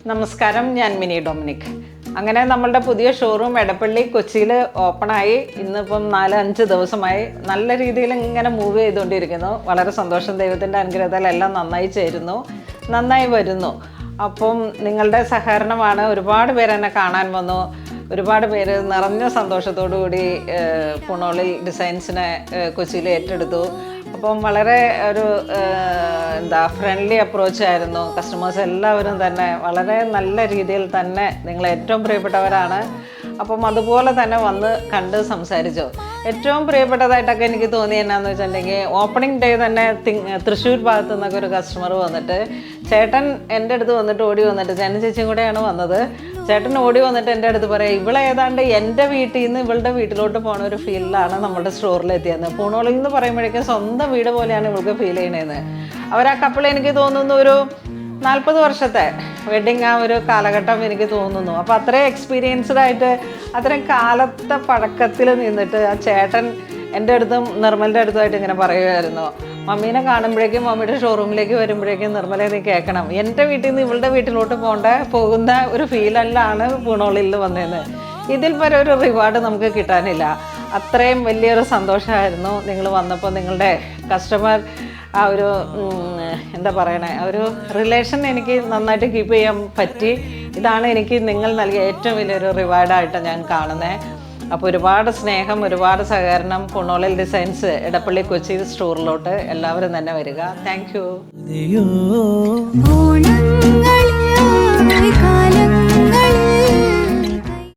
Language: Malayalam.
നമസ്കാരം, ഞാൻ മിനി ഡൊമിനിക്. അങ്ങനെ നമ്മളുടെ പുതിയ ഷോറൂം എടപ്പള്ളി കൊച്ചിയിൽ ഓപ്പണായി ഇന്നിപ്പം 4-5 ദിവസമായി. നല്ല രീതിയിൽ ഇങ്ങനെ മൂവ് ചെയ്തുകൊണ്ടിരിക്കുന്നു. വളരെ സന്തോഷം. ദൈവത്തിൻ്റെ അനുഗ്രഹത്താൽ എല്ലാം നന്നായി ചേരുന്നു, നന്നായി വരുന്നു. അപ്പം നിങ്ങളുടെ സഹകരണമാണ്. ഒരുപാട് പേര് എന്നെ കാണാൻ വന്നു. ഒരുപാട് പേര് നിറഞ്ഞ സന്തോഷത്തോടു കൂടി പുണോളിൽ ഡിസൈൻസിനെ കൊച്ചിയിൽ ഏറ്റെടുത്തു. അപ്പം വളരെ ഒരു ഫ്രണ്ട്ലി അപ്രോച്ചായിരുന്നു. കസ്റ്റമേഴ്സ് എല്ലാവരും തന്നെ വളരെ നല്ല രീതിയിൽ തന്നെ നിങ്ങൾ ഏറ്റവും പ്രിയപ്പെട്ടവരാണ്. അപ്പം അതുപോലെ തന്നെ വന്ന് കണ്ട് സംസാരിച്ചു. ഏറ്റവും പ്രിയപ്പെട്ടതായിട്ടൊക്കെ എനിക്ക് തോന്നി എന്നാന്ന് വെച്ചിട്ടുണ്ടെങ്കിൽ, ഓപ്പണിംഗ് ഡേ തന്നെ തൃശ്ശൂർ ഭാഗത്തു നിന്നൊക്കെ ഒരു കസ്റ്റമർ വന്നിട്ട്, ചേട്ടൻ എൻ്റെ അടുത്ത് വന്നിട്ട് ഓടി വന്നിട്ട്, ചേട്ടൻ ചേച്ചിയും കൂടെയാണ് വന്നത്. ചേട്ടൻ ഓടി വന്നിട്ട് എൻ്റെ അടുത്ത് പറയാം, ഇവളെ ഏതാണ്ട് എൻ്റെ വീട്ടിൽ നിന്ന് ഇവളുടെ വീട്ടിലോട്ട് പോണ ഒരു ഫീലിലാണ് നമ്മുടെ സ്റ്റോറിലെത്തിയത്. പൂണോളിൽ നിന്ന് പറയുമ്പോഴേക്കും സ്വന്തം വീട് പോലെയാണ് ഇവൾക്ക് ഫീൽ ചെയ്യണേന്ന്. അവർ ആ കപ്പിൾ എനിക്ക് തോന്നുന്നു ഒരു 40 വർഷത്തെ വെഡ്ഡിങ് ആ ഒരു കാലഘട്ടം എനിക്ക് തോന്നുന്നു. അപ്പോൾ അത്രയും എക്സ്പീരിയൻസ്ഡ് ആയിട്ട് അത്രയും കാലത്തെ പഴക്കത്തിൽ നിന്നിട്ട് ആ ചേട്ടൻ എൻ്റെ അടുത്തും നിർമ്മലിൻ്റെ അടുത്തുമായിട്ട് ഇങ്ങനെ പറയുമായിരുന്നു, മമ്മീനെ കാണുമ്പോഴേക്കും മമ്മിയുടെ ഷോറൂമിലേക്ക് വരുമ്പോഴേക്കും നിർമ്മല നീ കേൾക്കണം, എൻ്റെ വീട്ടിൽ നിന്ന് ഇവളുടെ വീട്ടിലോട്ട് പോകുന്ന ഒരു ഫീലെല്ലാണ് പൂണോളിൽ വന്നതെന്ന്. ഇതിൽ പരം ഒരു റിവാർഡ് നമുക്ക് കിട്ടാനില്ല. അത്രയും വലിയൊരു സന്തോഷമായിരുന്നു നിങ്ങൾ വന്നപ്പോൾ. നിങ്ങളുടെ കസ്റ്റമർ ആ ഒരു എന്താ പറയണേ, ആ ഒരു റിലേഷൻ എനിക്ക് നന്നായിട്ട് കീപ്പ് ചെയ്യാൻ പറ്റി. ഇതാണ് എനിക്ക് നിങ്ങൾ നൽകിയ ഏറ്റവും വലിയൊരു റിവാർഡായിട്ട് ഞാൻ കാണുന്നത്. അപ്പോൾ ഒരുപാട് സ്നേഹം, ഒരുപാട് സഹകരണം. പുണോളിൽ ഡിസൈൻസ് എടപ്പള്ളി കൊച്ചി സ്റ്റോറിലോട്ട് എല്ലാവരും തന്നെ വരിക. Thank you.